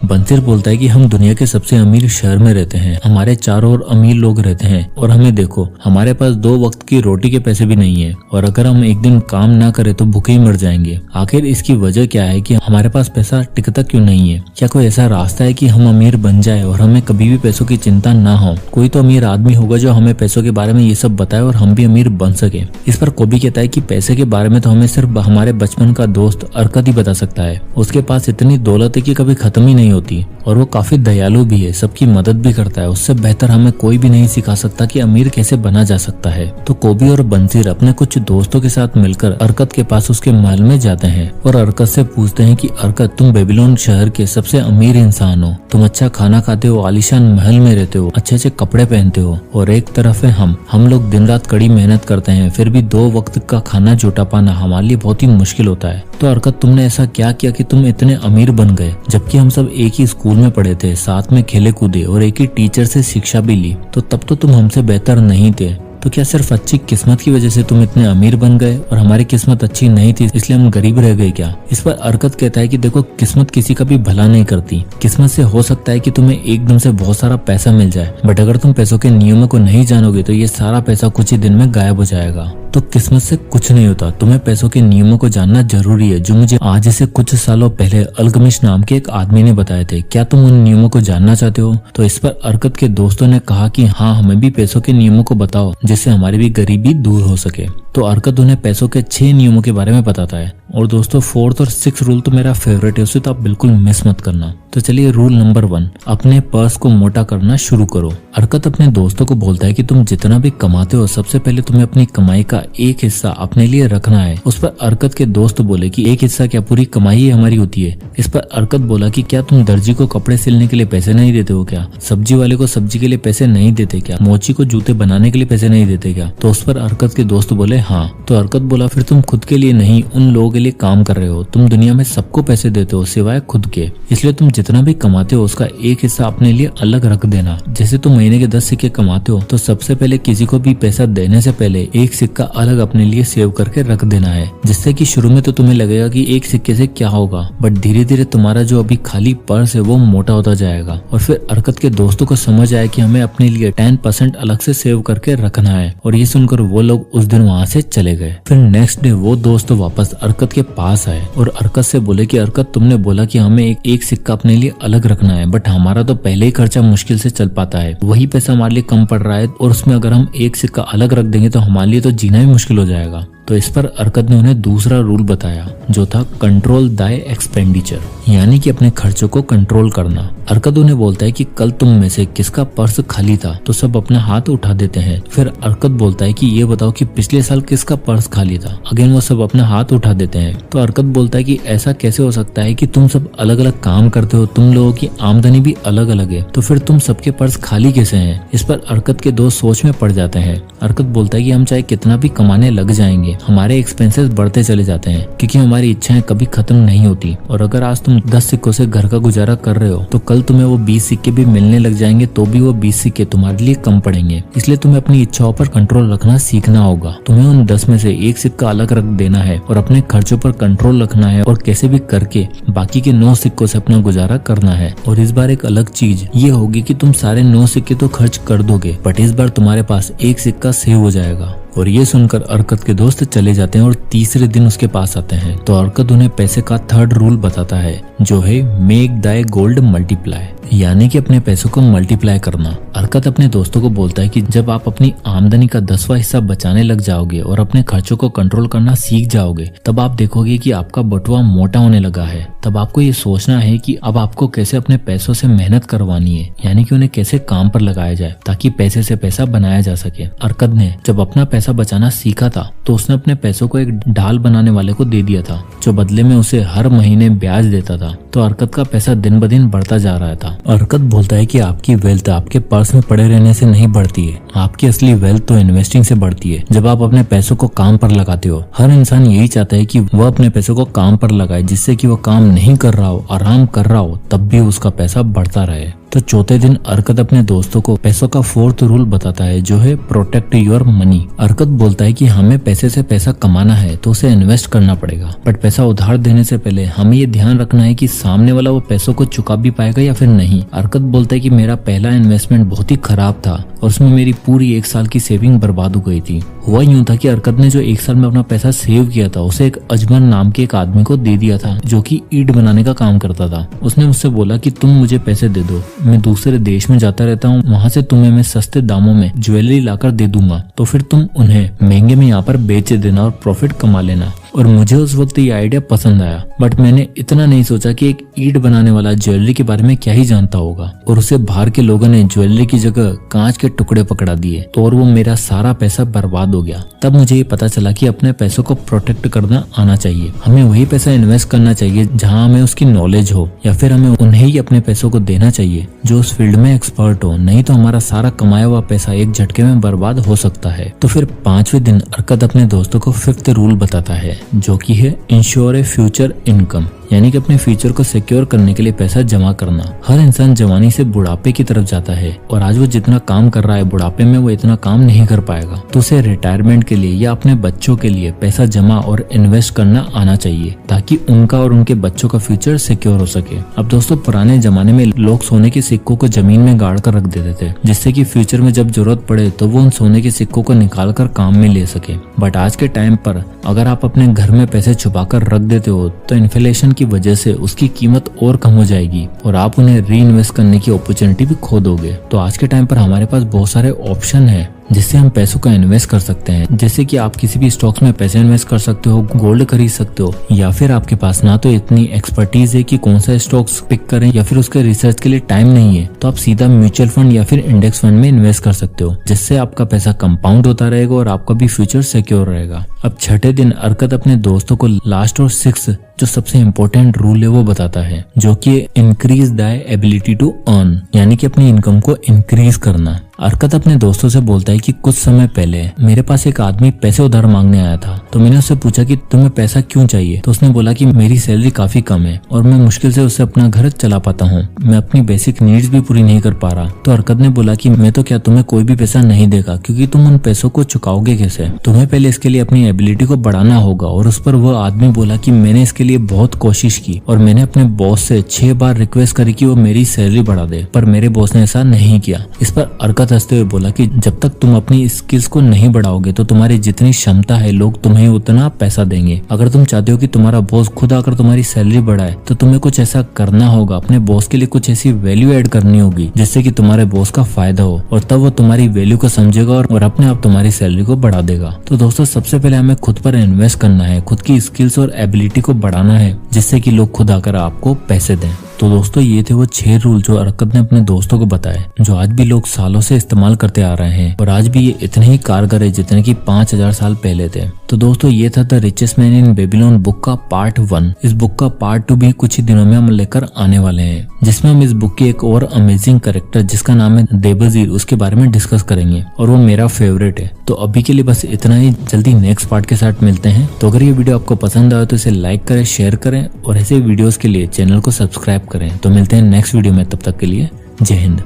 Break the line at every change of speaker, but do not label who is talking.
बंसिर बोलता है कि हम दुनिया के सबसे अमीर शहर में रहते हैं, हमारे चारों ओर अमीर लोग रहते हैं और हमें देखो, हमारे पास 2 वक्त की रोटी के पैसे भी नहीं है और अगर हम एक दिन काम ना करें तो भूखे ही मर जाएंगे। आखिर इसकी वजह क्या है कि हमारे पास पैसा टिकता क्यों नहीं है? क्या कोई ऐसा रास्ता है कि हम अमीर बन जाए और हमें कभी भी पैसों की चिंता ना हो? कोई तो अमीर आदमी होगा जो हमें पैसों के बारे में ये सब बताए और हम भी अमीर बन सके। इस पर कोबी कहता है कि पैसे के बारे में तो हमें सिर्फ हमारे बचपन का दोस्त अरकत ही बता सकता है। उसके पास इतनी दौलत है कि कभी खत्म ही नहीं होती और वो काफी दयालु भी है, सबकी मदद भी करता है। उससे बेहतर हमें कोई भी नहीं सिखा सकता कि अमीर कैसे बना जा सकता है। तो कोबी और बंसिर अपने कुछ दोस्तों के साथ मिलकर अरकत के पास उसके महल में जाते हैं और अरकत से पूछते हैं कि अरकत, तुम बेबीलोन शहर के सबसे अमीर इंसान हो, तुम अच्छा खाना खाते हो, आलीशान महल में रहते हो, अच्छे अच्छे कपड़े पहनते हो और एक तरफ है हम लोग दिन रात कड़ी मेहनत करते हैं, फिर भी 2 वक्त का खाना जुटा पाना हमारे लिए बहुत ही मुश्किल होता है। तो अरकत, तुमने ऐसा क्या किया कि तुम इतने अमीर बन गए, जबकि हम सब एक ही स्कूल में पढ़े थे, साथ में खेले कूदे और एक ही टीचर से शिक्षा भी ली, तो तब तो तुम हमसे बेहतर नहीं थे। तो क्या सिर्फ अच्छी किस्मत की वजह से तुम इतने अमीर बन गए और हमारी किस्मत अच्छी नहीं थी इसलिए हम गरीब रह गए क्या? इस पर अरकत कहता है कि देखो, किस्मत किसी का भी भला नहीं करती। किस्मत से हो सकता है कि तुम्हें एकदम से बहुत सारा पैसा मिल जाए, बट अगर तुम पैसों के नियमों को नहीं जानोगे तो ये सारा पैसा कुछ ही दिन में गायब हो जाएगा। तो किस्मत से कुछ नहीं होता, तुम्हें पैसों के नियमों को जानना जरूरी है, जो मुझे आज से कुछ सालों पहले अल्कमिस्ट नाम के एक आदमी ने बताए थे। क्या तुम उन नियमों को जानना चाहते हो? तो इस पर अरकत के दोस्तों ने कहा कि हाँ, हमें भी पैसों के नियमों को बताओ जिससे हमारी भी गरीबी दूर हो सके। तो अरकत उन्हें पैसों के 6 नियमों के बारे में बताता है और दोस्तों 4th और 6th रूल तो मेरा फेवरेट है, उसे तो आप बिल्कुल मिस मत करना। तो चलिए, रूल नंबर 1, अपने पर्स को मोटा करना शुरू करो। अरकत अपने दोस्तों को बोलता है कि तुम जितना भी कमाते हो, सबसे पहले तुम्हें अपनी कमाई का एक हिस्सा अपने लिए रखना है। उस पर अरकत के दोस्त बोले कि एक हिस्सा क्या, पूरी कमाई ही हमारी होती है? इस पर अरकत बोला कि क्या तुम दर्जी को कपड़े सिलने के लिए पैसे नहीं देते हो क्या? सब्जी वाले को सब्जी के लिए पैसे नहीं देते क्या? मोची को जूते बनाने के लिए पैसे नहीं देते क्या? तो उस पर अरकत के दोस्त बोले हाँ। तो अरकत बोला, फिर तुम खुद के लिए नहीं, उन लोगों के लिए काम कर रहे हो। तुम दुनिया में सबको पैसे देते हो सिवाय खुद के, इसलिए तुम जितना भी कमाते हो उसका एक हिस्सा अपने लिए अलग रख देना। जैसे तुम महीने के 10 सिक्के कमाते हो तो सबसे पहले किसी को भी पैसा देने से पहले एक सिक्का अलग अपने लिए सेव करके रख देना है, जिससे कि शुरू में तो तुम्हें लगेगा कि एक सिक्के से क्या होगा, बट धीरे धीरे तुम्हारा जो अभी खाली पर्स है वो मोटा होता जाएगा। और फिर अरकत के दोस्तों को समझ आया कि हमें अपने लिए 10% अलग से सेव करके रखना है और ये सुनकर वो लोग उस दिन वहाँ से चले गए। फिर नेक्स्ट डे वो दोस्त वापस अरकत के पास आए और अरकत से बोले कि अरकत, तुमने बोला कि हमें एक सिक्का अपने लिए अलग रखना है, बट हमारा तो पहले ही खर्चा मुश्किल से चल पाता है, वही पैसा हमारे लिए कम पड़ रहा है और उसमें अगर हम एक सिक्का अलग रख देंगे तो हमारे लिए तो जीना ही मुश्किल हो जाएगा। तो इस पर अरकत ने उन्हें दूसरा रूल बताया जो था कंट्रोल दाय एक्सपेंडिचर, यानी कि अपने खर्चों को कंट्रोल करना। अरकत उन्हें बोलता है कि कल तुम में से किसका पर्स खाली था, तो सब अपना हाथ उठा देते हैं। फिर अरकत बोलता है कि ये बताओ कि पिछले साल किसका पर्स खाली था, अगेन वो सब अपना हाथ उठा देते हैं। तो अरकत बोलता है कि ऐसा कैसे हो सकता है कि तुम सब अलग अलग काम करते हो, तुम लोगों की आमदनी भी अलग अलग है, तो फिर तुम सबके पर्स खाली कैसे हैं? इस पर अरकत के दोस्त सोच में पड़ जाते हैं। अरकत बोलता है कि हम चाहे कितना भी कमाने लग जाएंगे, हमारे एक्सपेंसेस बढ़ते चले जाते हैं क्योंकि हमारी इच्छाएं कभी खत्म नहीं होती, और अगर आज तुम 10 सिक्कों से घर का गुजारा कर रहे हो तो कल तुम्हें वो 20 सिक्के भी मिलने लग जाएंगे, तो भी वो 20 सिक्के तुम्हारे लिए कम पड़ेंगे। इसलिए तुम्हें अपनी इच्छाओं पर कंट्रोल रखना सीखना होगा। तुम्हें उन 10 में से एक सिक्का अलग रख देना है और अपने खर्चों पर कंट्रोल रखना है और कैसे भी करके बाकी के 9 सिक्कों से अपना गुजारा करना है। और इस बार एक अलग चीज ये होगी कि तुम सारे 9 सिक्के तो खर्च कर दोगे, बट इस बार तुम्हारे पास एक सिक्का सेव हो जाएगा। और ये सुनकर अरकत के दोस्त चले जाते हैं और तीसरे दिन उसके पास आते हैं। तो अरकत उन्हें पैसे का 3rd रूल बताता है जो है मेक दाय गोल्ड मल्टीप्लाई, यानी कि अपने पैसों को मल्टीप्लाई करना। अरकत अपने दोस्तों को बोलता है कि जब आप अपनी आमदनी का 10वां हिस्सा बचाने लग जाओगे और अपने खर्चों को कंट्रोल करना सीख जाओगे, तब आप देखोगे कि आपका बटुआ मोटा होने लगा है। तब आपको ये सोचना है कि अब आपको कैसे अपने पैसों से मेहनत करवानी है, यानी कि उन्हें कैसे काम पर लगाया जाए ताकि पैसे से पैसा बनाया जा सके। अरकत ने जब अपना पैसा बचाना सीखा था तो उसने अपने पैसों को एक ढाल बनाने वाले को दे दिया था जो बदले में उसे हर महीने ब्याज देता था। तो अरकत का पैसा दिन ब दिन बढ़ता जा रहा था। अरकत बोलता है कि आपकी वेल्थ आपके पर्स में पड़े रहने से नहीं बढ़ती है, आपकी असली वेल्थ तो इन्वेस्टिंग से बढ़ती है। जब आप अपने पैसों को काम पर लगाते हो, हर इंसान यही चाहता है कि वह अपने पैसों को काम पर लगाए, जिससे कि वो काम नहीं कर रहा हो, आराम कर रहा हो, तब भी उसका पैसा बढ़ता रहे। तो चौथे दिन अरकत अपने दोस्तों को पैसों का 4th रूल बताता है जो है प्रोटेक्ट योर मनी। अरकत बोलता है कि हमें पैसे से पैसा कमाना है तो उसे इन्वेस्ट करना पड़ेगा, बट पैसा उधार देने से पहले हमें ये ध्यान रखना है कि सामने वाला वो पैसों को चुका भी पाएगा या फिर नहीं। अरकत बोलता है कि मेरा पहला इन्वेस्टमेंट बहुत ही खराब था और उसमें मेरी पूरी 1 साल की सेविंग बर्बाद हो गई थी। हुआ यूं था कि अरकत ने जो 1 साल में अपना पैसा सेव किया था उसे एक अजमल नाम के एक आदमी को दे दिया था जो कि ईंट बनाने का काम करता था। उसने मुझसे बोला कि तुम मुझे पैसे दे दो, मैं दूसरे देश में जाता रहता हूँ, वहाँ से तुम्हें मैं सस्ते दामों में ज्वेलरी लाकर दे दूंगा, तो फिर तुम उन्हें महंगे में यहाँ पर बेच देना और प्रॉफिट कमा लेना। और मुझे उस वक्त ये आइडिया पसंद आया, बट मैंने इतना नहीं सोचा कि एक ईंट बनाने वाला ज्वेलरी के बारे में क्या ही जानता होगा। और उसे बाहर के लोगों ने ज्वेलरी की जगह कांच के टुकड़े पकड़ा दिए तो और वो मेरा सारा पैसा बर्बाद हो गया। तब मुझे ये पता चला कि अपने पैसों को प्रोटेक्ट करना आना चाहिए। हमें वही पैसा इन्वेस्ट करना चाहिए जहाँ हमें उसकी नॉलेज हो, या फिर हमें उन्हें ही अपने पैसों को देना चाहिए जो उस फील्ड में एक्सपर्ट हो, नहीं तो हमारा सारा कमाया हुआ पैसा एक झटके में बर्बाद हो सकता है। तो फिर 5वें दिन अरकत अपने दोस्तों को 5th रूल बताता है जो कि है इंश्योर ए फ्यूचर इनकम, यानी कि अपने फ्यूचर को सिक्योर करने के लिए पैसा जमा करना। हर इंसान जवानी से बुढ़ापे की तरफ जाता है और आज वो जितना काम कर रहा है बुढ़ापे में वो इतना काम नहीं कर पाएगा, तो उसे रिटायरमेंट के लिए या अपने बच्चों के लिए पैसा जमा और इन्वेस्ट करना आना चाहिए ताकि उनका और उनके बच्चों का फ्यूचर सिक्योर हो सके। अब दोस्तों, पुराने जमाने में लोग सोने के सिक्कों को जमीन में गाड़ कर रख देते थे जिससे कि फ्यूचर में जब जरूरत पड़े तो वो उन सोने के सिक्कों को निकाल कर काम में ले सके। बट आज के टाइम पर अगर आप अपने घर में पैसे छुपा कर रख देते हो तो इन्फ्लेशन की वजह से उसकी कीमत और कम हो जाएगी और आप उन्हें री इन्वेस्ट करने की अपॉर्चुनिटी भी खो दोगे। तो आज के टाइम पर हमारे पास बहुत सारे ऑप्शन है जिससे हम पैसों का इन्वेस्ट कर सकते हैं, जैसे कि आप किसी भी स्टॉक्स में पैसे इन्वेस्ट कर सकते हो, गोल्ड खरीद सकते हो, या फिर आपके पास ना तो इतनी एक्सपर्टीज है कि कौन सा स्टॉक्स पिक करें या फिर उसके रिसर्च के लिए टाइम नहीं है, तो आप सीधा म्यूचुअल फंड या फिर इंडेक्स फंड में इन्वेस्ट कर सकते हो, जिससे आपका पैसा कंपाउंड होता रहेगा और आपका भी फ्यूचर सिक्योर रहेगा। अब 6ठे दिन अरकत अपने दोस्तों को लास्ट और 6th जो सबसे इम्पोर्टेंट रूल है वो बताता है जो कि increase the ability to earn, यानी कि अपनी इनकम को इंक्रीज करना। अरकत अपने दोस्तों से बोलता है कि कुछ समय पहले मेरे पास एक आदमी पैसे उधार मांगने आया था, तो मैंने उससे पूछा कि तुम्हें पैसा क्यों चाहिए, तो उसने बोला कि मेरी सैलरी काफी कम है और मैं मुश्किल से उससे अपना घर चला पाता हूँ, मैं अपनी बेसिक नीड्स भी पूरी नहीं कर पा रहा। तो अरकत ने बोला कि मैं तो क्या तुम्हें कोई भी पैसा नहीं देगा क्योंकि तुम उन पैसों को चुकाओगे कैसे, तुम्हें पहले इसके लिए अपनी एबिलिटी को बढ़ाना होगा। और उस पर वह आदमी बोला कि मैंने इसके लिए बहुत कोशिश की और मैंने अपने बॉस से 6 बार रिक्वेस्ट करी कि वो मेरी सैलरी बढ़ा दे, पर मेरे बॉस ने ऐसा नहीं किया। इस पर अरकत हंसते हुए बोला कि जब तक तुम अपनी स्किल्स को नहीं बढ़ाओगे तो तुम्हारी जितनी क्षमता है लोग तुम्हें उतना पैसा देंगे। अगर तुम चाहते हो कि तुम्हारा बॉस खुद आकर तुम्हारी सैलरी बढ़ाए तो तुम्हें कुछ ऐसा करना होगा, अपने बॉस के लिए कुछ ऐसी वैल्यू ऐड करनी होगी जिससे कि तुम्हारे बॉस का फायदा हो और तब वो तुम्हारी वैल्यू को समझेगा और अपने आप तुम्हारी सैलरी को बढ़ा देगा। तो दोस्तों, सबसे पहले हमें खुद पर इन्वेस्ट करना है, खुद की स्किल्स और एबिलिटी को बढ़ाना है जिससे कि लोग खुद आकर आपको पैसे दें। तो दोस्तों, ये थे वो 6 रूल जो अरकत ने अपने दोस्तों को बताए, जो आज भी लोग सालों से इस्तेमाल करते आ रहे हैं और आज भी ये इतने ही कारगर है जितने कि 5000 साल पहले थे। तो दोस्तों, ये था the richest man in Babylon book का पार्ट 1। इस बुक का पार्ट 2 भी कुछ ही दिनों में हम लेकर आने वाले हैं, जिसमें हम इस बुक की एक और अमेजिंग कैरेक्टर जिसका नाम है देबजीर, उसके बारे में डिस्कस करेंगे और वो मेरा फेवरेट है। तो अभी के लिए बस इतना ही, जल्दी नेक्स्ट पार्ट के साथ मिलते हैं। तो अगर ये वीडियो आपको पसंद आए तो इसे लाइक करें, शेयर करें और ऐसे वीडियोस के लिए चैनल को सब्सक्राइब करें। तो मिलते हैं नेक्स्ट वीडियो में, तब तक के लिए जय हिंद।